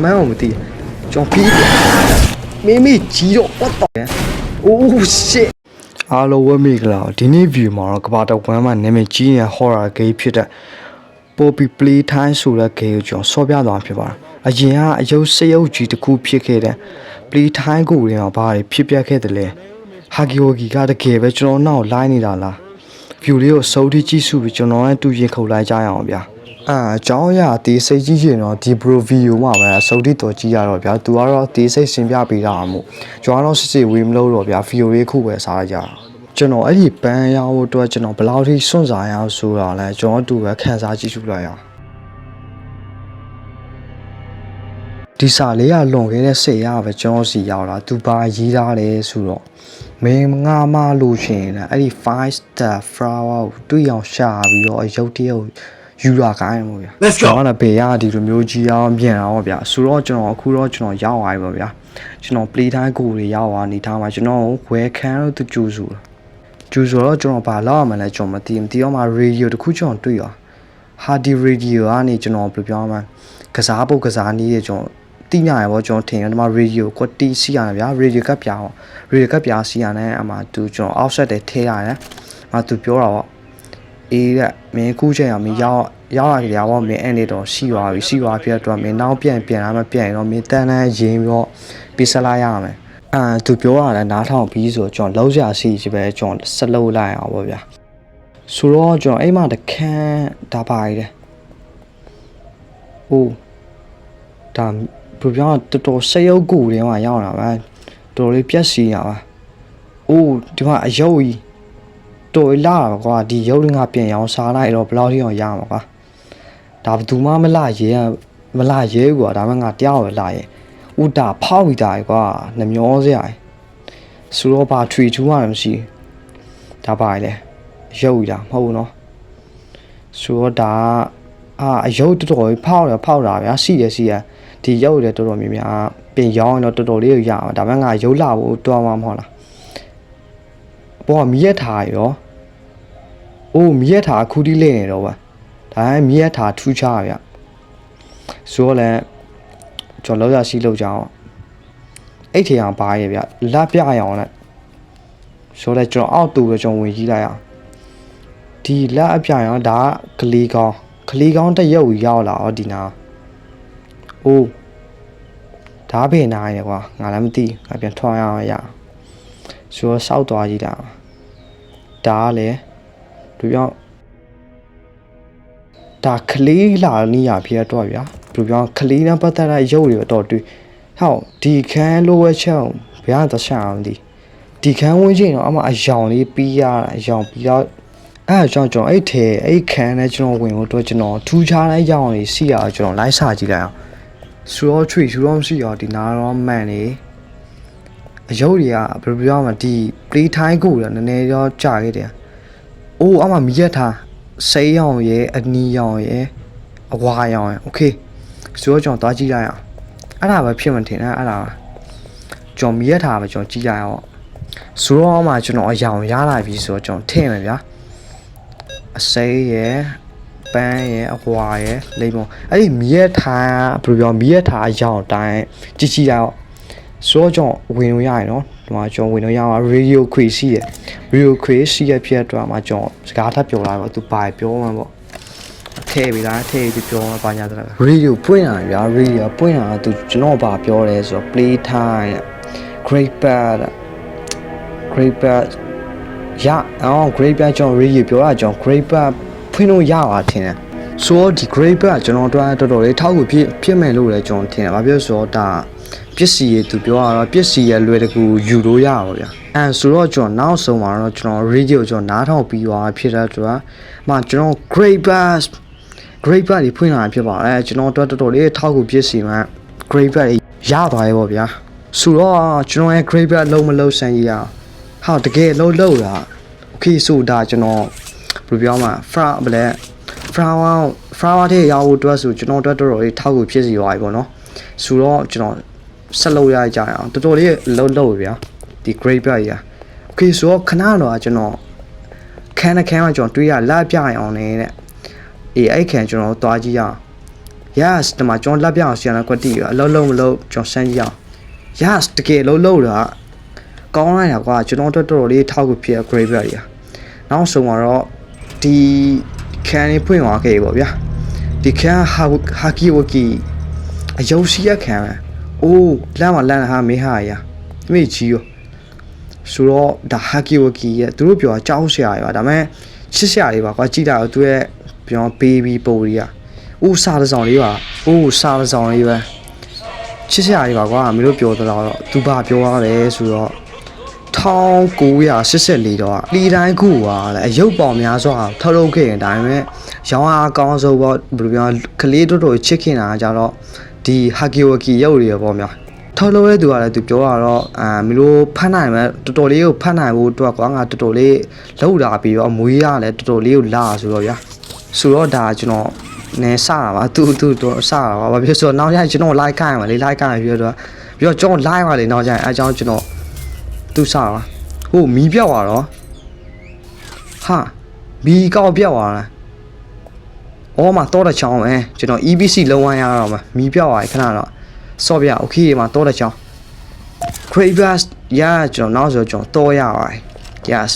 မှန်းမသိကျွန်တော်ပြီးမိမိကြီးတော့ what the oh shit အားလုံးဝဲမိကလားဒီနေ့ view မှာတော့ကဘာတဝမ်းမှာနာမည်ကြီးရ horror game ဖြစ်တဲ့ Poppy Playtime ဆိုတဲ့ game ကိုကျွန်တော်ဆော့ပြသွားဖြစ်ပါတယ်အရင်ကအယုတ်စရုပ်ကြီးတစ်ခုဖြစ်ခဲ့တဲ့ Playtime ကိုရင်တော့ဘာတွေဖြစ်ပျက်ခဲ့တယ်လဲဟာဂီဝဂီကတကယ်ပဲကျွန်တော်နောက်လိုင်းနေတာလား view လေးကိုစုပ်ထိကြည့်စုပြီးကျွန်တော်နဲ့တူရင်ခုတ်လိုက်ကြရအောင်ဗျာအကြောင်းအရာဒီစိတ်ကြီးရင်တော့ဒီ bro video မှာပဲစုပ်ထိတော်ကြည့်ရတော့ဗျာသူကတော့ဒီစိတ်ရှင်းပြပေးတာမို့ကျွန်တော်တော့စစ်စစ်ဝေးမလို့တော့ဗျာ video လေးခုပဲစားကြကျွန်တော်အဲ့ဒီပန်းရဖို့အတွက်ကျွန်တော်ဘယ်လောက်ထိစွန့်စားရအောင်ဆိုတာလဲကျွန်တော်တူပဲခန်းစားကြည့်ရှုလိုက်အောင်ဒီစာလေးကလွန်ခဲ့တဲ့10ရက်ပဲကျွန်တော်စီရောက်လာသူပါရေးထားတယ်ဆိုတော့မင်းငါမလို့ရှင်လဲအဲ့ဒီ 5 star flower ကိုတွေ့အောင်ရှာပြီးတော့ရုပ်တရက်ကိုယူလာခိုင်းမှာဗျာ Let's go ကျွန်တော်ကဘေးရဒီလိုမျိုးကြီးအောင်ပြင်အောင်ဗျာဆိုတော့ကျွန်တော်အခုတော့ကျွန်တော်ရောက်သွားပြီပါဗျာကျွန်တော် play time ကိုတွေရောက်သွားနေထားမှာကျွန်တော်ဝယ်ခံလို့သူကြိုးဆိုကျူဆိုတော့ကျွန်တော်ဘာလောက်ရမလဲကျွန်တော်မသိတော့မှ radio တခုကျွန်တော်တွေ့ရ Hardy radio ကနေကျွန်တော်ဘယ်လိုပြောမှကစားပုတ်ကစားနည်းရဲ့ကျွန်တော်တိညာရပေါ့ကျွန်တော်ထင်တယ်ဒီမှာ radio ကွတီးစီရတယ်ဗျာ radio ကပ်ပြားပေါ့ radio ကပ်ပြားစီရတယ်အမှသူကျွန်တော် offset တွေထည့်ရတယ်အမှသူပြောတာပေါ့အေးတဲ့မင်းခုချိန်အောင်မင်းရောက်လာကြတယ်ပေါ့မင်းအဲ့နေတော့ရှိသွားပြီရှိသွားပြတော့မင်းနောက်ပြန်လာမှပြန်ရင်တော့မင်းတန်းတန်းရင်ပြီးတော့ပြဆက်လိုက်ရမယ်သူပြောရတယ်နားထောင်ပြီးဆိုကျွန်တော်လောက်ရစီကြီးပဲကျွန်တော်ဆက်လုပ်လိုက်အောင်ပေါ့ဗျာဆိုတော့ကျွန်တော်အိမ်မှာတခန်းဒါပါရည်တယ်အိုးဒါဘယ်ပြောတော်တော်စရုပ်ကူတွေမှာရောက်လာပါတော်လေးပြက်စီရပါအိုးဒီမှာအယုတ်ကြီးတော်လာပါကွာဒီရုပ်ရင်းကပြင်အောင်စားလိုက်တော့ဘယ်လောက်ထိအောင်ရမှာကွာဒါဘယ်သူမှမလာရဲကွာဒါမှငါတရားပဲလာရဲဥတာဖောက်ပြီးတာကွာနှမျောစရာဆိုတော့ဘာထွေထူးမှမရှိဒါပါလေရုပ်ရတာမဟုတ်ဘူးနော်ဆိုတော့ဒါအရုပ်တော်တော်ဖောက်တာဗျာစီရဒီရုပ်ရတော်တော်များများပြင်ရောင်းတော့တော်တော်လေးရအောင်ဒါမှငါရုပ်လာဖို့တွားမှာမဟုတ်လားဘောမီးရထားရောအိုးမီးရထားခုတီးလဲနေတော့ဗျဒါမီးရထားထူးခြားဗျဆိုတော့လည်းကျွန်တော်လောက်ရရှိလောက်ကြအောင်အဲ့ထီအောင်ပါရဲ့ဗျလက်ပြရအောင်လဲဆိုတော့ကျွန်တော်အောက်တူပဲကျွန်တော်ဝင်ကြည့်လိုက်အောင်ဒီလက်အပြရအောင်ဒါကလေးကောင်းတစ်ရုပ်ရောက်လာတော့ဒီနာအိုးဒါဘယ်နာရကွာငါလည်းမသိငါပြန်ထွားရအောင်ရဆိုတော့စောက်သွားကြည့်တာဒါလည်းသူပြောဒါကလေးလာနေရဖြစ်တော့ဗျာသူပြောကလေးနဲ့ပတ်သက်တဲ့ရုပ်တွေတော့တွေ့ဟောဒီခန်းလိုဝဲချောင်းဘယ်ကတော့ရှာအောင်ဒီခန်းဝင်းချင်းတော့အမအယောင်လေးပြီးရအယောင်ပြီးတော့အဲ့ကြောင့်ကျွန်တော်အဲ့ခန်းနဲ့ကျွန်တော်ဝင်ဖို့တော့ကျွန်တော်ထူးခြားတဲ့ရောင်လေးစီရအောင်ကျွန်တော်လိုက်စာကြည့်လိုက်အောင်ဆိုတော့ချွေထူတော့မရှိအောင်ဒီနာတော့မှန်နေအယုတ်တွေကဘယ်လိုပြောမလဲဒီ play time ကိုလည်းနည်းနည်းတော့ကြာခဲ့တယ်အိုးအမမီးရထားစိမ်းရောင်ရဲ့အနီရောင်ရဲ့အဝါရောင်ရဲ့โอเคဆိုတော့ကျွန်တော်သွားကြည့်လိုက်အောင်အဲ့ဒါပဲဖြစ်မှထင်တယ်အဲ့ဒါကျွန်တော်မီးရထားပဲကျွန်တော်ကြည့်လိုက်အောင်ဆိုတော့အမကျွန်တော်အယောင်ရလာပြီဆိုတော့ကျွန်တော်ထည့်မယ်ဗျာအစိမ်းရဲ့ပန်းရဲ့အဝါရဲ့လိမ့်မောအဲ့ဒီမီးရထားဘယ်လိုပြောမီးရထားအယောင်တိုင်းကြည့်ရအောင်ဆိုတော့ကျွန်တော်ဝင်လို့ရရင်နော်ဒီမှာကျွန်တော်ဝင်လို့ရမှာ radio crazy ရဲ့ radio crazy ရဲ့ဖြစ်တော့မှာကျွန်တော်စကားထပ်ပြောလာတော့သူပါပြောမှာပေါ့ထည့်ပြီးလားထည့်ပြီးပြောမှာပါညာတလား radio ပွင့်လာဗျာ radio ပွင့်လာသူကျွန်တော်ပါပြောတယ်ဆိုတော့ play time great bad great bad ကျွန်တော် radio ပြောတာကျွန်တော် great bad ဖွင့်လို့ရပါထင်တယ်ဆိုတော့ဒီ great bad ကျွန်တော်တို့တော်တော်လေးထောက်ကိုဖြစ်မယ်လို့လည်းကျွန်တော်ထင်တယ်ဘာဖြစ်လို့ဆိုတော့ဒါပစ္စည်းရဲ့သူပြောတာတော့ပစ္စည်းရဲ့လွယ်တကူယူလို့ရပါဗျာဆိုတော့ကျွန်တော်နောက်ဆုံးမှာတော့ကျွန်တော် radio ကျွန်တော်နားထောင်ပြီးသွားဖြစ်တဲ့အတွက်မှကျွန်တော် great bad တွေဖွင့်လာဖြစ်ပါတယ်ကျွန်တော်တော်တော်လေးထောက်ကိုပစ္စည်းမှ great bad ရသွားရေပေါ့ဗျာဆိုတော့ကျွန်တော်ရဲ့ great bad လုံးမလုံးစမ်းရဟာတကယ်လုံးတာ okay ဆိုတာကျွန်တော်ဘယ်လိုပြောမှာ flower တဲ့ရောက်ဖို့အတွက်ဆိုကျွန်တော်တော်တော်လေးထောက်ကိုဖြစ်စီသွားပြီပေါ့နော်ဆိုတော့ကျွန်တော်ဆက်လုပ်ရကြအောင်တော်တော်လေးလုံးဗျာဒီ great bad ကြီးokay ဆိုတော့ခဏတော့ကျွန်တော်ခန်းမှာကျွန်တော်တွေးရလက်ပြရအောင်နေတဲ့အဲ့ခန်းကျွန်တော်သွားကြည့်ရအောင် yes ဒီမှာကျွန်တော်လက်ပြအောင်ရှင်းလာကွက်တီအလုံးလုံးမလို့ကျွန်တော်စမ်းကြည့်အောင် yes တကယ်လုံးလုံးတာကောင်းလိုက်တာကွာကျွန်တော်တော်တော်လေးထောက်ကိုဖြစ် graveyard ကြီးနောက်ဆုံးမှာတော့ဒီခံနေဖွင့်သွားခဲ့ပြီပေါ့ဗျာဒီခံဟာကီဝကီအယုံစီရခံပဲအိုးလမ်းမှာလမ်းဟာမေးဟာရမိကြီးရောဆိုတော့ဒါဟာကီဝကီရဲ့သူတို့ပြောကြောက်စရာတွေပါဒါပေမဲ့ချစ်စရာတွေပါကွာကြည့်တာတော့သူရဲ့ပြောဘေဘီပိုရီကအိုးစားတဲ့ဆောင်လေးပါအိုးစားတဲ့ဆောင်လေးပဲချစ်စရာတွေပါကွာမင်းတို့ပြောတော့သူဘာပြောရလဲဆိုတော့1984တော့လီတိုင်းခုပါလေအရုပ်ပေါင်များစွာထုတ်လုပ်ခဲ့ရင်ဒါပေမဲ့ရောင်းအားအကောင်းဆုံးပေါ့ဘယ်လိုပြောကလေးတို့ချစ်ခင်တာကြတော့ဒီဟာကီဝကီရုပ်တွေပေါ့များထုတ်လုပ်တဲ့သူကလည်းသူပြောတာတော့မင်းတို့ဖတ်နိုင်မယ်တော်တော်လေးကိုဖတ်နိုင်ဖို့အတွက်ကွာငါတော်တော်လေးလောက်တာပြီးတော့မွေးရလဲတော်တော်လေးကိုလာဆိုတော့ဗျာဆိုတော့ဒါကျွန်တော်နဲစတာပါသူတော့စတာပါဘာဖြစ်ဆိုတော့နောက်ကျရင်ကျွန်တော် like ခိုင်းမှာလေ like ခိုင်းပြီးတော့ကျွန်တော် like ပါလေနောက်ကျရင်အဲအကြောင်းကျွန်တော်သူစားပါဟိုမီးပြောက်သွားတော့ဟာမီးကောက်ပြောက်သွားလားအော်မတော့တဲ့ချောင်းပဲကျွန်တော် EBC လုံးဝရတော့မှာမီးပြောက်သွားခဏတော့စော့ပြโอเคမှာတော့တဲ့ချောင်း Graveyard ရကျွန်တော်နောက်ဆိုကျွန်တော်တော့ရပါတယ် yes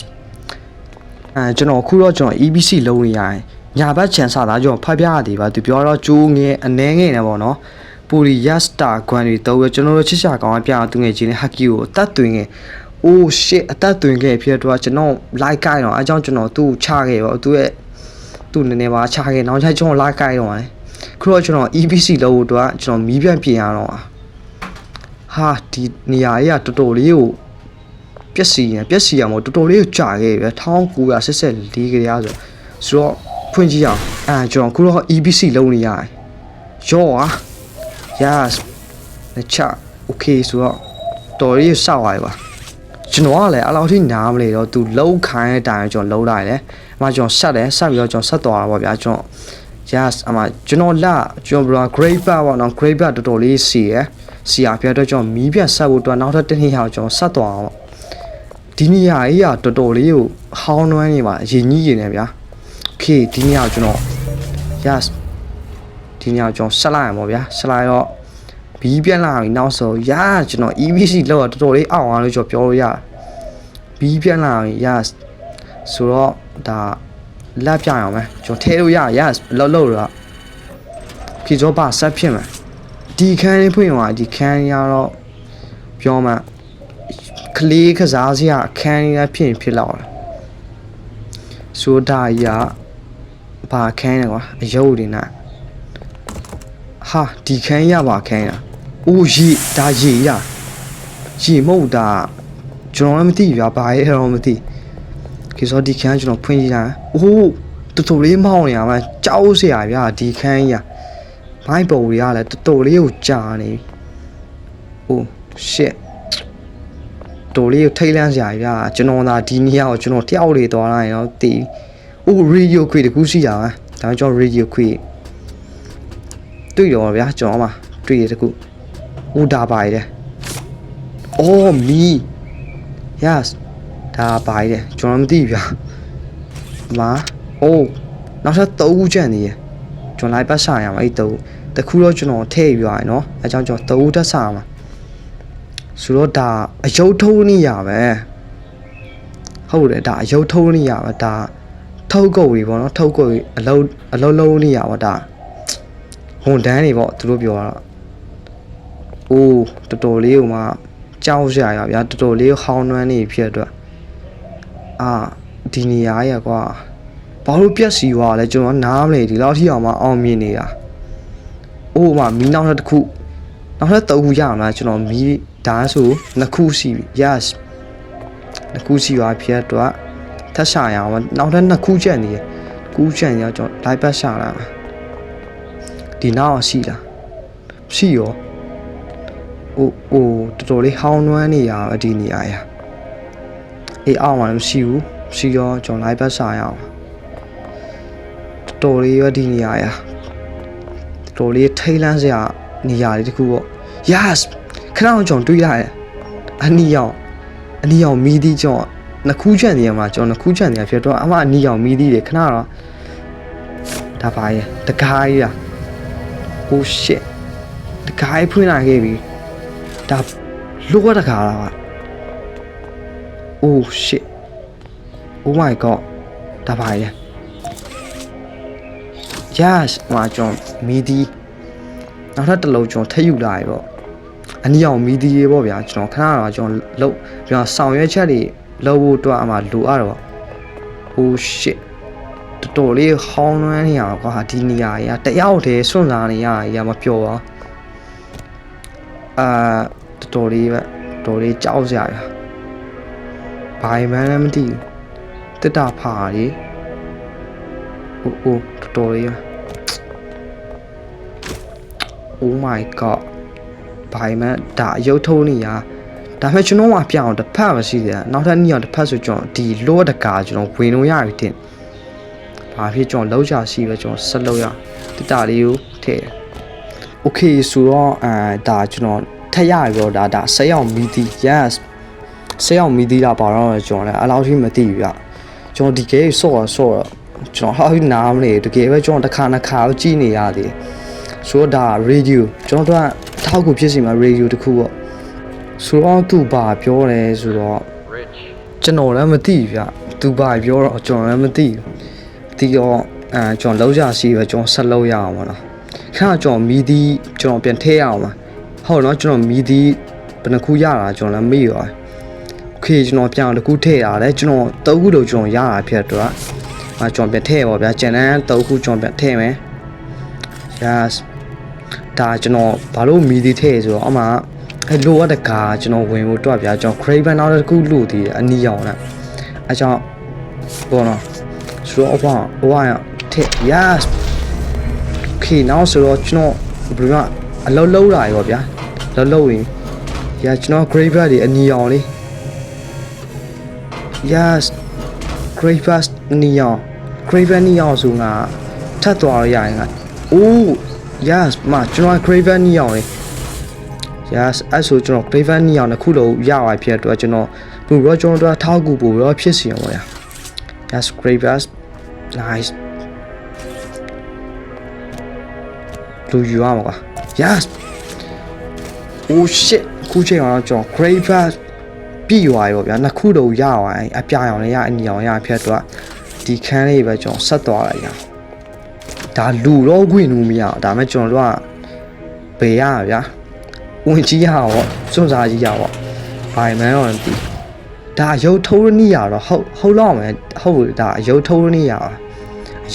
ကျွန်တော်ခုတော့ကျွန်တော် EBC လုံးနေရတယ်ညာဘက်ချန်ဆာသားကျွန်တော်ဖတ်ပြရသေးပါသူပြောတော့ကျိုးငယ်အနေငယ်နေပေါ့နော်ပူရီယက်စတာကွမ်တွေတော့ကျွန်တော်တို့ချစ်ချာကောင်းပြသူငယ်ချင်းနဲ့ဟက်ကီကိုအသက်သွင်းခဲ့အိုး shit အသက်သွင်းခဲ့ဖြစ်တော့ကျွန်တော် like ကိုင်းတော့အဲကြောင့်ကျွန်တော်သူ့ချခဲ့ပါသူ့ရဲ့သူ့နည်းနည်းပါချခဲ့နောက်ကျကျွန်တော် like ကိုင်းတော့တယ်ခုတော့ကျွန်တော် EBC လို့တော့ကျွန်တော်မီးပြန်ပြင်ရတော့ဟာဒီနေရာကြီးကတော်တော်လေးကိုပျက်စီးရမို့တော်တော်လေးကိုကြာခဲ့ပြီ1984ကလေးဆိုတော့ဖွင့်ကြည့်အောင်ကျွန်တော်ခုတော့ EBC လုံးနေရတယ်ရောอ่ะ yes လက်ချ okay ဆိုတော့တော်လေးစောက်သွားပြီပါကျွန်တော်ကလည်းအလောက်ထိနားမလဲတော့သူလုံးခိုင်းတဲ့အတိုင်းကျွန်တော်လုံးလိုက်တယ်အမှကျွန်တော်ဆက်ပြီးတော့ကျွန်တော်ဆက်သွားတာပေါ့ဗျာကျွန်တော် yes အမှကျွန်တော်ကျွန်တော် grade bar ပေါ့နော် grade bar တော်တော်လေးစီရပြတော့ကျွန်တော်မီးပြဆက်ဖို့အတွက်နောက်ထပ်တစ်နှစ်ရအောင်ကျွန်တော်ဆက်သွားအောင်ဒီနေရာကြီးကတော်တော်လေးကိုဟောင်းနှွမ်းနေပါအရင်ကြီးနေတယ်ဗျာ okay ဒီနေရာကျွန်တော် yes ဒီနေရာကျွန်တော်ဆက်လိုက်ရမှာဗျာဆက်လိုက်တော့ဘီးပြန်လာပြီနောက်ဆိုကျွန်တော် EBC လောက်တော့တော်တော်လေးအောက်အောင်လို့ကျွန်တော်ပြောလို့ရဘီးပြန်လာပြီဆိုတော့ဒါလက်ပြအောင်မယ်ကျွန်တော်ထဲလို့ရလောက်တော့ဖြေကြောပါဆက်ဖြစ်မယ်ဒီခန်းလေးဖွင့်သွားဒီခန်းရတော့ပြောမှကလေးကစားစရာအခန်းရဖြစ်လောက်လာဆိုဒါရဘာခန်းလဲကွာအယုတ်တွေနဲ့ဟာဒီခန်းရပါခန်းရအိုးဒါရေမဟုတ်တာကျွန်တော်လည်းမသိဗျာဘာရဲတော့မသိခေစောဒီခန်းကျွန်တော်ဖွင့်ကြည့်တာအိုးတော်တော်လေးမောင်းနေရမှာကြောက်စရာဗျာဒီခန်းကြီးဘိုင်းပုံတွေကလည်းတော်တော်လေးကိုကြာနေအိုး shit တော်လေးကိုထိတ်လန့်စရာဗျာကျွန်တော်သာဒီနေ့ကိုကျွန်တော်တယောက်လေးသွားလိုက်တော့တီးအိုး radio ခွေတကူရှိတာပဲဒါကြောင့် radio ခွေတွေ့တော့ဗျာကျွန်တော်မှတွေ့ရတကူဟိုဒါပါရတဲ့အော်မီ yes ဒါပါရတဲ့ကျွန်တော်မသိဗျာမာအိုးနောက်ထပ်3ခုကျန်နေရကျွန်တော်လိုက်ပတ်စားရမှာအဲ့3တခုတော့ကျွန်တော်ထည့်ပြရအောင်နော်အဲကြောင့်ကျွန်တော်3ခုတက်စားမှာဆိုတော့ဒါအယုတ်ထုံးနေရပဲဟုတ်တယ်ဒါအယုတ်ထုံးနေရပဲဒါထုတ်ကုတ်တွေပေါ့နော်ထုတ်ကုတ်အလုံးနေရပါဒါဝန်တန်းတွေပေါ့သူတို့ပြောတာအိုးတော်တော်လေးကိုမှကြောက်စရာဗျာတော်တော်လေးဟောင်းနှွမ်းနေဖြစ်အတွက်ဒီနေရာကြီးကွာဘာလို့ပြက်စီသွားလဲကျွန်တော်နားမလဲဒီလောက်ထိအောင်မှအောင်မြင်နေတာအိုးမီးနောက်တစ်ခု3ခုရအောင်လားကျွန်တော်မီးဒါဆို2ခုစီပြီ yes 2ခုစီပါဖြစ်အတွက်ထပ်ရှာရအောင်နောက်ထပ်2ခုကျန်နေရကူးကျန်ရကျွန်တော်လိုက်ပတ်ရှာလာဒီနောက်ရှိလားရှိရောအိုးတော်တော်လေးဟောင်းနှွမ်းနေရဒီနေရာအေးအောက်မှာလည်းမရှိဘူးရှိရောကျွန်တော်လိုက်ပတ်ရှာရအောင်တော်လေးရောဒီနေရာတော်လေးထိတ်လန့်စရာနေရာလေးတခုပေါ့ yes ခဏအောင်ကျွန်တော်တွေးရတယ်အနီရောင်မီးသီးကျွန်တော်နှစ်ခုချန်နေရမှာကျွန်တော်နှစ်ခုချန်နေရဖြစ်တော့အမအနီရောင်မီးသီးတွေခဏတော့ဒါပါရဲ့တကားကြီး Oh shit တခါးဖွင့်လာခဲ့ပြီဒါလောတခါလား Oh shit Oh my god ဒါပါရဲ့ Yes မှာကျွန်တော်မီဒီနောက်ထပ်တစ်လုံးကျွန်တော်ထပ်ယူလာပြီပေါ့အနည်းအောင်မီဒီရေပေါ့ဗျာကျွန်တော်ခဏတော့ကျွန်တော်လှုပ်ကျွန်တော်ဆောင်ရွက်ချက်တွေလှုပ်ဖို့အတွက်အမှလိုအပ်တော့ Oh shit တော်လေးဟောင်းနှမ်းနေရကွာဒီနေရာကြီးတယောက်တည်းစွန့်စားနေရရမပြောပါတော်လေးပဲတော်လေးကြောက်စရာရဘာမှလည်းမသိဘူးတက်တာဖာကြီးOhတော်လေး Oh my god ဘာမှဒါရုပ်ထုံးနေရဒါပေမဲ့ကျွန်တော်ကပြောင်းတစ်ဖက်မရှိသေးတာနောက်ထပ်နေ့အောင်တစ်ဖက်ဆိုကျွန်တော်ဒီလောတကာကျွန်တော်ဝင်လို့ရပြီတင်ဘာဖြစ်ကျွန်တော်လောက်ချရှိပဲကျွန်တော်ဆက်လို့ရတက်တာလေးကိုထည့် Okay ဆိုတော့ဒါကျွန်တော်ထက်ရပြီတော့ဒါဆက်ရောက်မီဒီ Yes ဆက်ရောက်မီဒီတာပါတော့ကျွန်တော်လည်းအဲ့လောက်ထိမသိဘူးဗျကျွန်တော်ဒီ game ဆော့ကျွန်တော်ဟာနားမနေတကယ်ပဲကျွန်တော်တစ်ခါနှစ်ခါကြည့်နေရသေးဆိုတော့ဒါ radio ကျွန်တော်တို့ကထောက်ကူဖြစ်စီမှာ radio တခုပေါ့ဆိုတော့သူဘာပြောလဲဆိုတော့ကျွန်တော်လည်းမသိဘူးဗျသူဘာပြောတော့ကျွန်တော်လည်းမသိဘူးဒီတော့ကျွန်တော်လောက်ကြစီပဲကျွန်တော်ဆက်လောက်ရအောင်ပါနော်ခါကျွန်တော်မီဒီကျွန်တော်ပြန်ထည့်ရအောင်ပါဟုတ်နော်ကျွန်တော်မီဒီဘယ်နှခုရတာကျွန်တော်လည်းမေ့ရောโอเคကျွန်တော်ပြန်တခုထည့်ရတယ်ကျွန်တော်3ခုလို့ကျွန်တော်ရတာဖြစ်တော့ကျွန်တော်ပြန်ထည့်ပါဗျာကျန်တဲ့3ခုကျွန်တော်ပြန်ထည့်မယ် Yes ဒါကျွန်တော်ဘာလို့မီဒီထည့်ဆိုတော့အမှအဲ့လိုအပ်တကာကျွန်တော်ဝင်ဖို့တော့ဗျာကျွန်တော် Craven နောက်တစ်ခုလို့ဒီအနီးအောင်လားအဲကြောင့်ဘောနော်ဆိုတော့ဘဝရထည့် Yes Okay နောက်ဆိုတော့ကျွန်တော်ဘယ်လိုအလုံးလုံးလာရောဗျာလုံးရင်ရကျွန်တော် Craven ဒီအနီးအောင်လေး Yes Craven နီးအောင် Craven နီးအောင်ဆိုငါထပ်သွားရရင်ငါ Oh Yes မကျွန်တော် Craven နီးအောင်လေ Yes အဲ့ဆိုကျွန်တော် Craven နီးအောင်တစ်ခုလုံးရပါဖြစ်တော့ကျွန်တော်ဘယ်တော့ကျွန်တော်တို့ထောက်ကူပို့ပြီးတော့ဖြစ်စီအောင်ပါဗျာ Yes Craven Nice လူယူရမှာကွာ Yes Oh shit ခုချိန်အောင်ကျွန်တော် Craven ပြီးသွားရောဗျာနှစ်ခုလုံးရသွားအပြာရောင်လည်းရအနီရောင်ရဖြစ်တော့ဒီခန်းလေးပဲကျွန်တော်ဆက်သွားလိုက်ရဒါလူတော့ခွင့်လို့မရဒါပေမဲ့ကျွန်တော်တို့ကဘေးရဗျာဝင်ကြီးရတော့စွန့်စားကြီးရတော့ဘာမှန်းတော့မသိဒါရုပ်ထုံးနေရတော့ဟုတ်လောက်မယ်ဟုတ်ဒါရုပ်ထုံးနေရ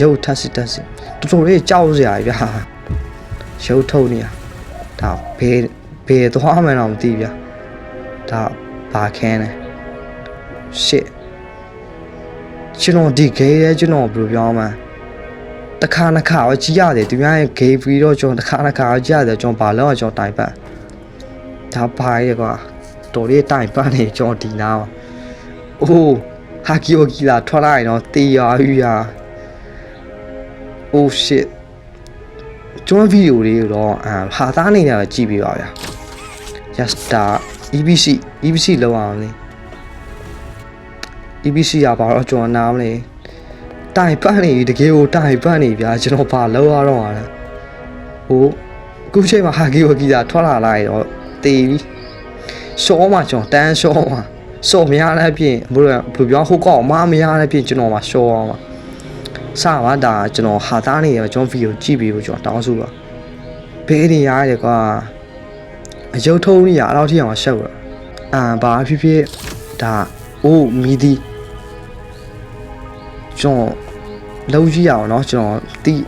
ရုပ်ထက်စစ်တော်တော်လေးကြောက်စရာဗျာရုပ်ထုံးနေရဒါဘေးသွားမှန်းတော့မသိဗျာဒါဘာခဲလဲ shit ကျွန်တော်ဒီ game ရဲ့ကျွန်တော်ဘယ်လိုပြောမှာတခါနှစ်ခါတော့ကြီးရတယ်သူများရဲ့ game ပြီးတော့ကျွန်တော်တခါနှစ်ခါတော့ကြီးရတယ်ကျွန်တော်ဘာလို့ကျွန်တော်တိုင်ပတ်ဒါဘာရဲကွာတော်လေးတိုင်ပတ်နေကျွန်တော်ဒီနားအိုးဟာကီယိုကီလာထွက်လာရင်တော့တေးရပြီဟာ Oh shit ကျွန်တော်ဗီဒီယိုလေးတော့ဟာသားနေတာကြည့်ပြီးပါဗျာ Yes ဒါ EBC လောက်အောင်လေ EBC ရပါတော့ကျွန်တော်နားမလဲတိုင်ပတ်နေတကယ်ကိုတိုင်ပတ်နေဗျာကျွန်တော်ဘာလောက်ရတော့မှာလဲဟိုအခုချိန်မှာဟာကီဝကီတာထွက်လာလိုက်တော့တေးပြီရှောမှာကျွန်တော်တန်းရှောမှာစော်များလည်းပြင်ဘယ်လိုပြောဟိုကောက်မမရလည်းပြင်ကျွန်တော်မှာရှောအောင်ပါစပါဒါကျွန်တော်ဟာသားနေရကျွန်တော်ဗီဒီယိုကြည့်ပြီးကျွန်တော်တောင်းစုပါဘေးနေရတယ်ကွာအယုတ်ထုံးနေရအဲ့လောက်ထိအောင်ရှောက်တာဘာဖြစ်ဖြစ်ဒါအိုးမီဒီကျွန်တော်လုံးကြည့်ရအောင်เนาะကျွန်တော်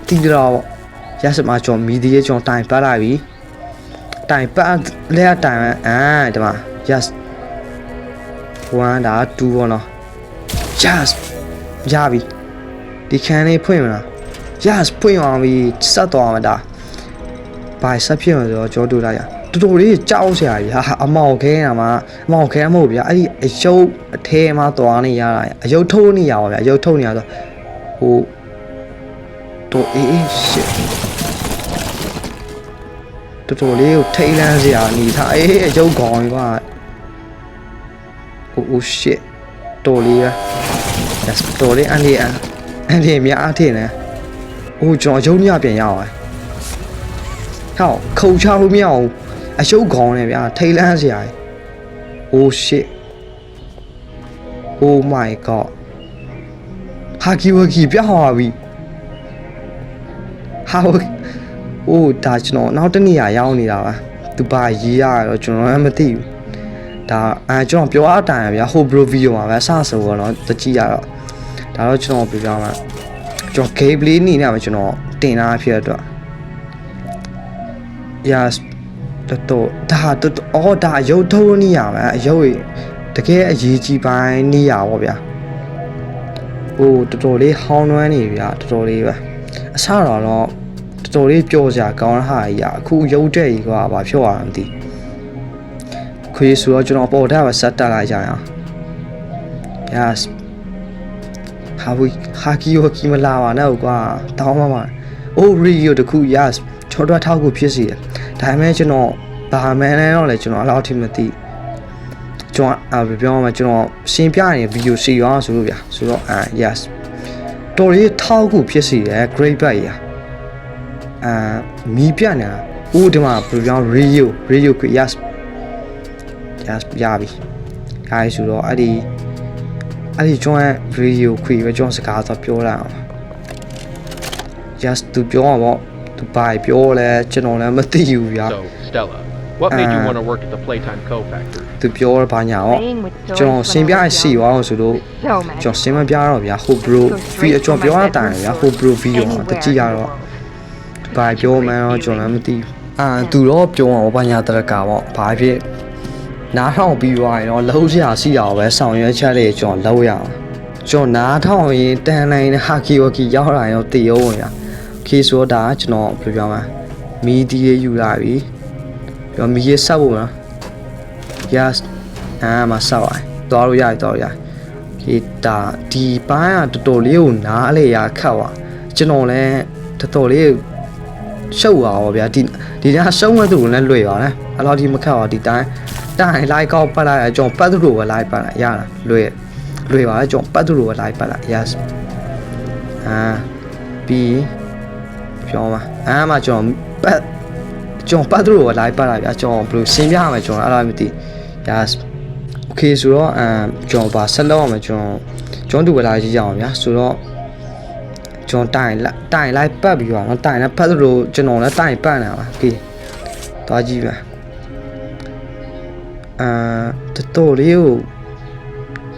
တီးတော့ရစမှာကျွန်တော်မီဒီရဲ့ကျွန်တော်တိုင်ပတ်လာပြီတိုင်ပတ်လဲတိုင်ဒီမှာ yes 1ဒါ2ပေါ့နော် yes ရပြီဒီခန်းလေးဖွင့်မလား yes ဖွင့်အောင်ပြီဆက်သွားမှာဒါဘာဆက်ဖြစ်မှာဆိုတော့ကြောတူလိုက်ရတော်တော်လေးကြောက်စရာကြီးဟာအမောင်ခဲတာမှာအမောင်ခဲမဟုတ်ဗျာအဲ့ဒီအယုတ်အထဲမှာသွားနေရတာအယုတ်ထုတ်နေရပါဗျာအယုတ်ထုတ်နေရဆိုဟိုတော့အေး shit တော်တော်လေးကိုထိတ်လန့်စရာနေထားအေးအယုတ်ကောင်းပြီကွာOh shit တော်လေးရ yes တော်လေးအန်ဒီများအထင်နဲ့ဟိုကျွန်တော်ရုံးညပြန်ရအောင်好口罩都没有啊手讲呢ဗျာထိတ်လန့်စရာ Oh shit Oh my god ဟာကီဝကီပြောင်းသွားပြီဟာโอ้ဒါကျွန်တော်နောက်တစ်နေရာရောက်နေတာပါသူပါရေးရတော့ကျွန်တော်လည်းမသိဘူးဒါကျွန်တော်ပြောအတိုင်းဗျာဟိုဘလိုဗီဒီယိုမှာပဲစဆိုတော့တကြည့်ရတော့ဒါတော့ကျွန်တော်ပြောပြမှာကျွန်တော် gameplay နေနေမှာကျွန်တော်တင်တာဖြစ်တော့ yes တော်ဒါဒါရုပ်ထုတ်နေရမှာအရုပ်တကယ်အရေးကြီးပိုင်းနေရပါဗျာဟိုတော်လေးဟောင်းနှွမ်းနေဗျာတော်လေးပဲအစတော့တော်လေးပျော်စရာကောင်းတဲ့ဟာကြီးอ่ะအခုရုပ်တဲ့ကြီးကွာဘာဖြစ်သွားမှမသိခွေးဆိုတော့ကျွန်တော်ပေါ်ထားပဲဆက်တက်လိုက်ကြရအောင် yes ဟာကီယိုကီမလာပါနဲ့ကွာတောင်းပါအိုးရီယိုတခု yes ချောတော့ထောက်ကိုဖြစ်စီတယ်ဒါပေမဲ့ကျွန်တော်ဘာမှန်းလဲတော့လေကျွန်တော်အလောက်ထိမသိကျွန်တော်ပြောမှာကျွန်တော်ရှင်းပြရင်ဗီဒီယိုစီရောဆိုလို့ဗျာဆိုတော့yes တော်လေးထောက်ကိုဖြစ်စီတယ် great back ကြီးမီးပြနေတာဦးဒီမှာဘယ်လိုပြော radio ခွေ yes ရပြီခိုင်းဆိုတော့အဲ့ဒီကျွန်တော် radio ခွေပဲကျွန်တော်စကားတော့ပြောလာအောင် yes သူပြောမှာပေါ့သူဘာပြောလဲကျွန်တော်လည်းမသိဘူးဗျာ So Stella, what made you want to work at the Playtime Co-Factory? သူပြောဘာညာရောကျွန်တော်ရှင်းပြစီရောအောင်ဆိုလို့ကျွန်တော်ရှင်းမပြတော့ဗျာဟို bro ဗီဒီယိုကျွန်တော်ပြောတာတိုင်ဗျာဟို bro ဗီဒီယိုမှာတကြည့်ရတော့ဘာပြောမှန်းတော့ကျွန်တော်လည်းမသိဘူးသူတော့ပြောအောင်ဘာညာတရကာပေါ့ဘာဖြစ်နားထောင်ပြီးသွားရင်တော့လှုပ်ရှားစီရအောင်ပဲဆောင်ရွက်ချက်လေးကျွန်တော်လှုပ်ရအောင်ကျွန်တော်နားထောင်ရင်တန်နိုင်တဲ့ဟာကီဝကီရောက်လာရင်တည်အောင်ဗျာခေဆိုဒါကျွန်တော်ဘယ်လိုပြောမလဲမီဒီရေးယူလာပြီပြောမီရေးဆောက်ဖို့နော် yes မဆောက်အောင်တော်လို့ရတယ်ခေဒါဒီပိုင်းကတော်တော်လေးကိုနားလေရခတ်သွားကျွန်တော်လည်းတော်တော်လေးရှုပ်သွားပါဗျာဒီကရှုံးမဲ့သူလည်းလွယ်ပါနဲ့အဲ့လိုဒီမခတ်ပါဒီတိုင်းလိုက်ကောက်ပတ်လိုက်ကျွန်တော်ပတ်သူတို့ပဲလိုက်ပတ်လိုက်ရတာလွယ်ပါလေကျွန်တော်ပတ်သူတို့ပဲလိုက်ပတ်လိုက် yes ပြီးပြောမှာမှကျွန်တော်ပတ်သူတို့ပဲလိုက်ပတ်လိုက်ဗျာကျွန်တော်ဘယ်လိုရှင်းပြရမလဲကျွန်တော်အဲ့လိုမသိ yes okay ဆိုတော့ကျွန်တော်ပါဆက်လောက်အောင်မယ်ကျွန်တော်တူပဲလာကြည့်ကြအောင်ဗျာဆိုတော့ကျွန်တော်တိုင်လိုက်ပတ်ပြီးတော့တိုင်နဲ့ပတ်သူတို့ကျွန်တော်လည်းတိုင်ပတ်နေတာပါ okay သွားကြည့်ပါတော်လေးကို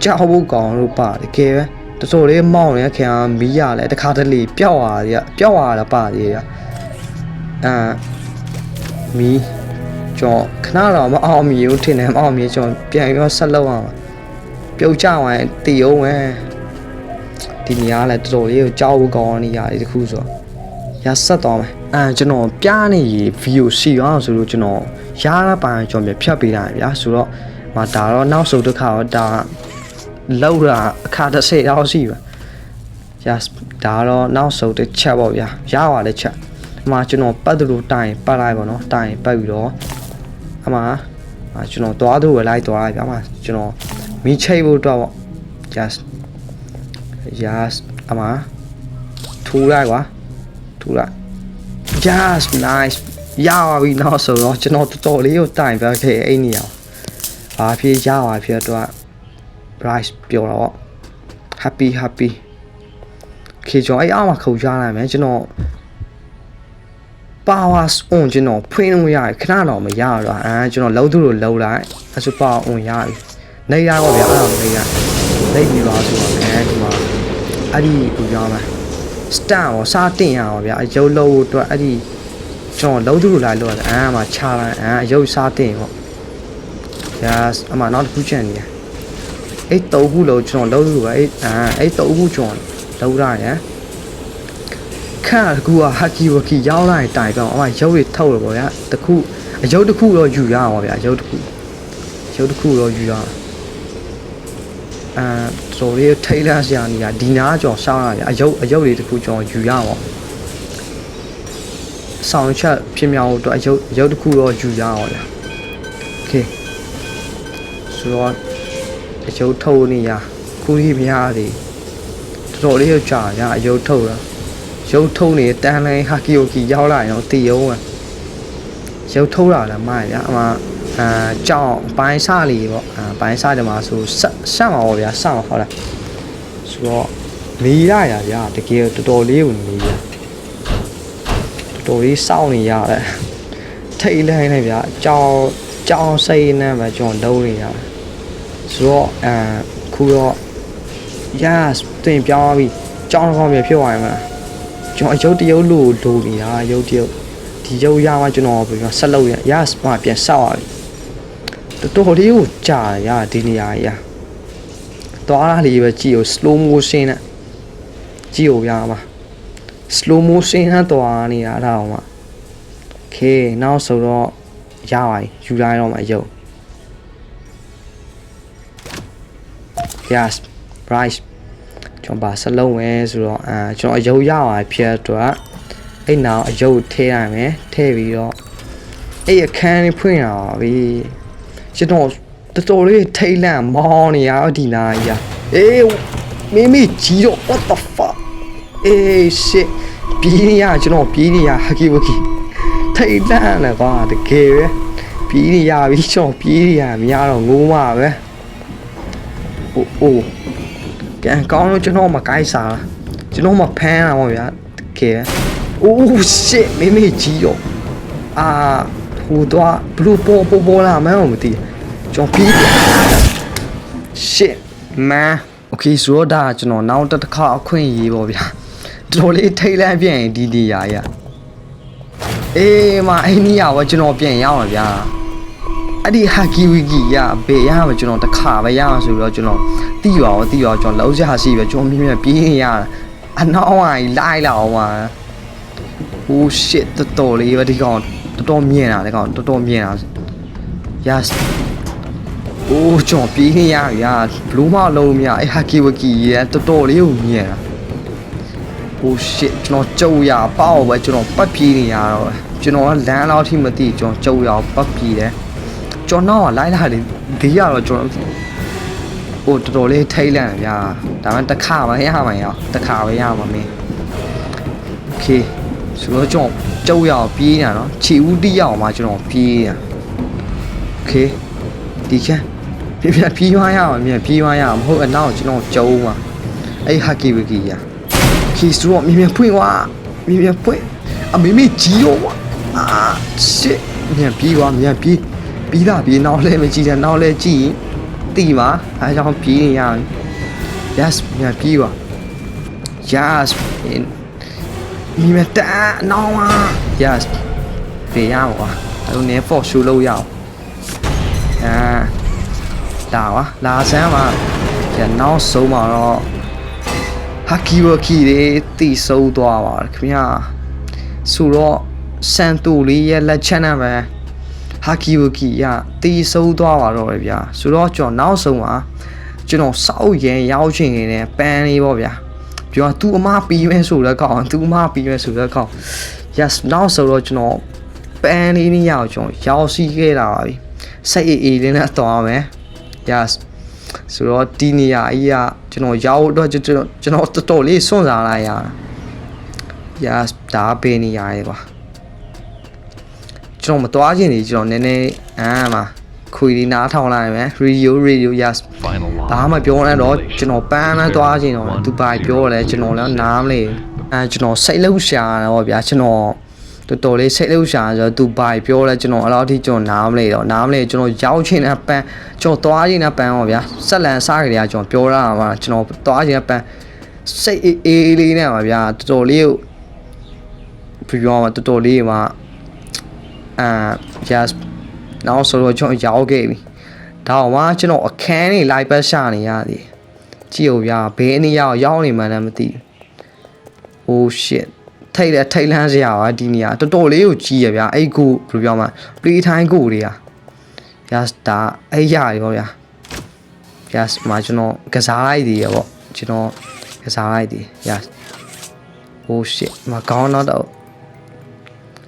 ကြောက်ဖို့ကောင်းလို့ပါတကယ်ပဲတော်လေးမောင်းနေခင်ဗျာမီးရလဲတခါတလေပျောက်သွားတာပါသေးရမီးကျွန်တော်ခဏတော့မအောင်မီဘူးထင်တယ်မအောင်မီကျွန်တော်ပြန်ပြီးတော့ဆက်လုပ်အောင်ပြုတ်ကြသွားရင်တည်အောင်ပဲဒီနေရာလဲတော်လေးကိုကြောက်ဖို့ကောင်းနေရတယ်တခုဆိုရဆက်သွားမယ်ကျွန်တော်ပြားနေဗီဒီယိုစီအောင်ဆိုလို့ကျွန်တော်ရတာပိုင်းကျွန်တော်ဖြတ်ပေးတာဗျာဆိုတော့ဒါတော့နောက်ဆုံးတစ်ခါတော့ဒါလောက်တာအခါ30လောက်ရှိပါ yes ဒါတော့နောက်ဆုံးတစ်ချက်ပေါ့ဗျာရပါလေချက်ကျွန်တော်ပတ်သူတို့တိုင်ပတ်လိုက်ပါတော့တိုင်ပတ်ပြီးတော့ကျွန်တော်သွားသူ့ကိုလိုက်သွားလိုက်ဗျာကျွန်တော်မီးချိတ်ဖို့တော့ပေါ့ yes ထိုးလိုက်ကွာထိုးလိုက် yes nice ရပါပြီနောက်ဆုံးတော့ကျွန်တော်တော်တော်လေးကိုတိုင်ပြခဲ့အဲ့နေရာဘာဖြစ်ရပါဖြစ်တော့ price ပြောတော့ happy ခေကျွန်တော်အဲ့အားမခုတ်ချလိုက်မယ်ကျွန်တော် power on ကျွန်တော်ဖွင့်လို့ရခဏတော့မရတော့ကျွန်တော်လုံးသူ့လိုလုံးလိုက်အစ power on ရပြီနေရတော့ဗျာအဲ့ဒါနေရလိုက်ပြီးပါဆိုတော့ဒီမှာအဲ့ဒီကိုပြောမှာ stand ရောစားတင်ရအောင်ဗျာရုပ်လုံးအတွက်အဲ့ဒီကျွန်တော်လုံးသူ့လိုလိုက်လို့မှချလိုက်ရုပ်စားတင်ပေါ့ yes နောက်တစ်ခုချန်နေအဲ့3ခုလုံးကျွန်တော်လုံးသူ့ပဲအဲ့3ခုကျွန်တော်လုံးရခါကူကဟာကီဝကီရောက်လာရင်တိုင်တော့ရုပ်တွေထုတ်လို့ပေါ့ဗျာတခုရုပ်တစ်ခုတော့ယူရအောင်ဗျာရုပ်တစ်ခုတော့ယူရအောင်ဆိုရီထိတ်လန့်စရာနေရဒီနာကျွန်တော်စောင်းရဗျာအရုပ်တွေတစ်ခုကျွန်တော်ယူရအောင်ဆောင်းချက်ဖြစ်မြောက်တော့အရုပ်တစ်ခုတော့ယူရအောင်ဗျာ okay ဆိုတော့အရုပ်ထုတ်နေရခုကြီးမရသေးတော်လေးကြာရအရုပ်ထုတ်တာရုပ်ထုံးနေတန်လိုင်းဟာကီယိုကီရောက်လာရင်တော့တည်အောင် ရုပ်ထုတ်တာလည်းမိုက်ဗျာအမှကြောင်ပိုင်းစားလေးပေါ့ပိုင်းစားတယ်မှာဆိုဆက်မှာပေါ့ဗျာဆက်မှာဟုတ်လားဆိုတော့မီးရရဗျာတကယ်တော်တော်လေးကိုမီးရတော်လေးစောင့်နေရတယ်ထိတ်လိုက်နေဗျာကြောင်စိတ်နဲ့ပဲကျွန်တော်လုံးနေရတယ်ဆိုတော့ခုတော့ yes တင်ပြောင်းပြီးကြောင်ကောင်းပြဖြစ်သွားရင်မလားကျွန်တော်ရုပ်တရုပ်လိုနေတာရုပ်တရုပ်ဒီရုပ်ရမှကျွန်တော်ပြန်ဆက်လုပ်ရ yes မှပြန်ဆောက်ရပြီတော်တော်လေးကိုကြာရဒီနေရာကြီးသွားတာလေးပဲကြည့်ကို slow motion နဲ့ကြည့်ကိုရမှာ slow motion နဲ့သွားနေတာအဲ့ဒါအောင်မှာ okay နောက်ဆိုတော့ရပါပြီယူလိုက်တော့မှရုပ် yes price ကျွန်တော်ပါစလုံးပဲဆိုတော့ကျွန်တော်အယုတ်ရပါဖြစ်တော့အဲ့နောက်အယုတ်ထည့်ရမယ်ထည့်ပြီးတော့အဲ့အခန်းလေးဖွင့်ရပါပြီကျွန်တော်တော်တော်လေးထိတ်လန့်မောင်းနေရဒီနာကြီးအေးမိကြီးတော့ what the fuck အေး shit ပြေးနေရကျွန်တော်ပြေးနေရဟကီဝကီထိတ်လန့်လည်းကွာတကယ်ပဲပြေးနေရပြီကျွန်တော်ပြေးနေရမရတော့ငိုးမှာပဲအိုးပြန်ကောင်းလို့ကျွန်တော်မကိုက်စားကျွန်တော်မဖမ်းတာပေါ့ဗျာတကယ်အိုး shit မိကြီးတော့ဟိုတော့ဘလူးပေါ်လာမှန်းမသိကျွန်တော်ပြေး shit man okay ဆိုတော့ကျွန်တော်နောက်တစ်ခါအခွင့်ရေးပေါ့ဗျာတော်လေးထိတ်လန့်ပြန်ဒီနေရာကြီးအေးမအဲ့နေရာကကျွန်တော်ပြန်ရအောင်ဗျာအဲ့ဒီဟာကီဝီကီရဘေးရမှာကျွန်တော်တစ်ခါပဲရအောင်ဆိုပြီးတော့ကျွန်တော်တီးရောကျွန်တော်လောက်ရရှိပဲကျွန်တော်မြင်ပြေးနေရအနောက်ဝိုင်းလိုက်လာအောင်ပါ oh shit တော်လေးပဲဒီကောင်တော်မြင်တာလေကောင်တော်မြင်တာ yes အိုးကျွန်တော်ပြေးနေရဗျာဘလူးမလုံးမြအဲ့ဟာကီဝကီရတော်လေးကိုမြင်တာ oh shit ကျွန်တော်ကြုံရပေါ့ပဲကျွန်တော်ပတ်ပြေးနေရတော့ကျွန်တော်ကလမ်းလောက်ထိမသိကျွန်တော်ကြုံရပတ်ပြေးတယ်ကျွန်တော်ကလိုက်လာတယ်ဒီရတော့ကျွန်တော်ဟိုတော်လေးထိတ်လန့်ဗျာဒါမှတစ်ခါပဲရမှာရတစ်ခါပဲရမှာမင်း okay ဆိုတော့ကျွန်တော်ကြုံရပြေးနေတာနော်ခြေဦးတိရအောင်မှကျွန်တော်ပြေးနေတာ okay ဒီချမ်းပြန်ပြေးသွားရအောင်မြန်ပြေးသွားရအောင်မဟုတ်အနောက်ကျွန်တော်ကျုံးမှာအဲ့ဟာကီဝကီရခီစတော့မြန်ဖွင့်သွားမြန်ဖွင့်အမေကြီးရောshit မြန်ပြေးသွားမြန်ပြီးတာပြေးနောက်လဲမကြည့်တယ်နောက်လဲကြည့်တီပါအဲကြောင့်ပြေးနေရ yes မြန်ပြေးသွား yes မြန်တာနောက်မှာ yes ပြေးရအောင်ကွာအဲ့လိုနေ for show လို့ရအောင်လာစမ်းပါပြန်နောက်ဆုံးမှာတော့ဟာကီဝကီတွေတီဆုံးသွားပါခင်ဗျာဆိုတော့စန်တူလေးရဲ့လက်ချက်နဲ့ပဲဟာကီဝကီရတီဆုံးသွားပါတော့ဗျာဆိုတော့ကျွန်တော်နောက်ဆုံးမှာကျွန်တော်စောက်ရင်ရောက်ချင်နေတဲ့ပန်းလေးပေါ့ဗျာပြောသူအမပြီးမဲဆိုတော့ကောင်းသူအမပြီးမဲဆိုတော့ကောင်း yes နောက်ဆိုတော့ကျွန်တော်ပန်းလေးနေရအောင်ကျွန်တော်ရောက်စီခဲ့တာပါပြီစိတ်အေးလေးနဲ့တော့မယ် yes ဆိုတော့ဒီနေရာကြီးကကျွန်တော်ရောက်တော့ကျွန်တော်တော်တော်လေးစွန့်စားလိုက်ရတာ yes ဒါပေးနေရတယ်ကွာကျွန်တော်မသွားခြင်းနေကျွန်တော်နည်းနည်းမှာခွေလေးနားထောင်လိုက်မယ် radio yes ဘာမှပြောနေတော့ကျွန်တော်ပန်းနဲ့သွားခြင်းတော့သူပါပြောလဲကျွန်တော်လည်းနားမလဲကျွန်တော်စိတ်လှုပ်ရှားတော့ဗျာကျွန်တော်တော်လေးစိတ်လှုပ်ရှားဆိုတော့သူပါပြောလဲကျွန်တော်အဲ့လောက်ထိကျွန်တော်နားမလဲကျွန်တော်ရောက်ချင်တဲ့ပန်းကျွန်တော်သွားချင်တဲ့ပန်းပေါ့ဗျာဆက်လန်စားကြတယ်ကျွန်တော်ပြောရမှာကျွန်တော်သွားချင်တဲ့ပန်းစိတ်အေးလေးနဲ့ပါဗျာတော်လေးကိုပြောမှာတော်လေးမှာjust နောက်ဆိုတော့ကျွန်တော်ရောက်ခဲ့ပြီဒါမှကျွန်တော်အခန်းနေလိုက်ပတ်ရှာနေရသည်ကြည့်ဦးဗျာဘေးအနည်းရောက်နေမှန်းလည်းမသိဘူး oh shit ထိတ်လန့်စရာပါဒီနေရာတော်တော်လေးကိုကြီးရဗျာအဲ့ကိုဘယ်လိုပြောမှာ play time ကိုတွေက yes ဒါအဲ့ရရောဗျာ yes မှာကျွန်တော်ကစားလိုက်သေးရပေါ့ကျွန်တော်ကစားလိုက်သေး yes oh shit မကောင်းတော့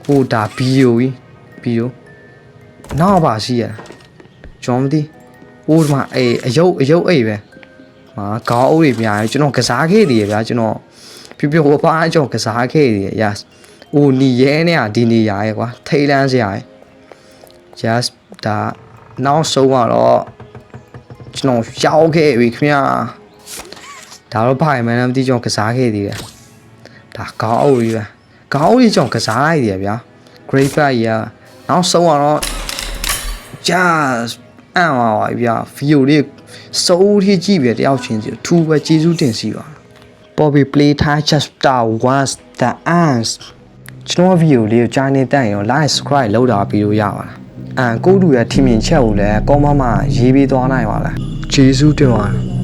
ဟိုဒါဘီယိုနောက်ပါရှိရကျွန်တော်မသိဟိုမှာအယုတ်အိပဲမှာခေါင်းအုပ်တွေများတယ်ကျွန်တော်ကစားခဲ့သေးရဗျာကျွန်တော်ပြဟိုပါကျွန်တော်ကစားခဲ့သေးရ yes ဟိုနီရဲနဲ့ဒီနေရရဲ့ကွာထိတ်လန့်စရာ just ဒါနောက်ဆုံးကတော့ကျွန်တော်ရောက်ခဲ့ပြီခင်ဗျာဒါတော့ဘာမှမသိကျွန်တော်ကစားခဲ့သေးတယ်ဒါကောင်းအုပ်ကြီးပဲကောင်းအုပ်ကြီးကျွန်တော်ကစားလိုက်တယ်ဗျာ great fight ကြီးကနောက်ဆုံးကတော့ just အံ့ပါပါဗျာ video လေးစိုးထိကြည့်ပြတယောက်ချင်းစီထူပဲကျေးဇူးတင်စီပါ Bobby play Thai chapter was the ants ကျွန်တော် video လေးကိုကြားနေတတ်ရင် like subscribe လုပ်တာပြီးလို့ရပါလားကိုယ့်လူရဲ့ထင်မြင်ချက်ကိုလည်း comment မှာရေးပေးသွားနိုင်ပါလားကျေးဇူးတင်ပါတယ်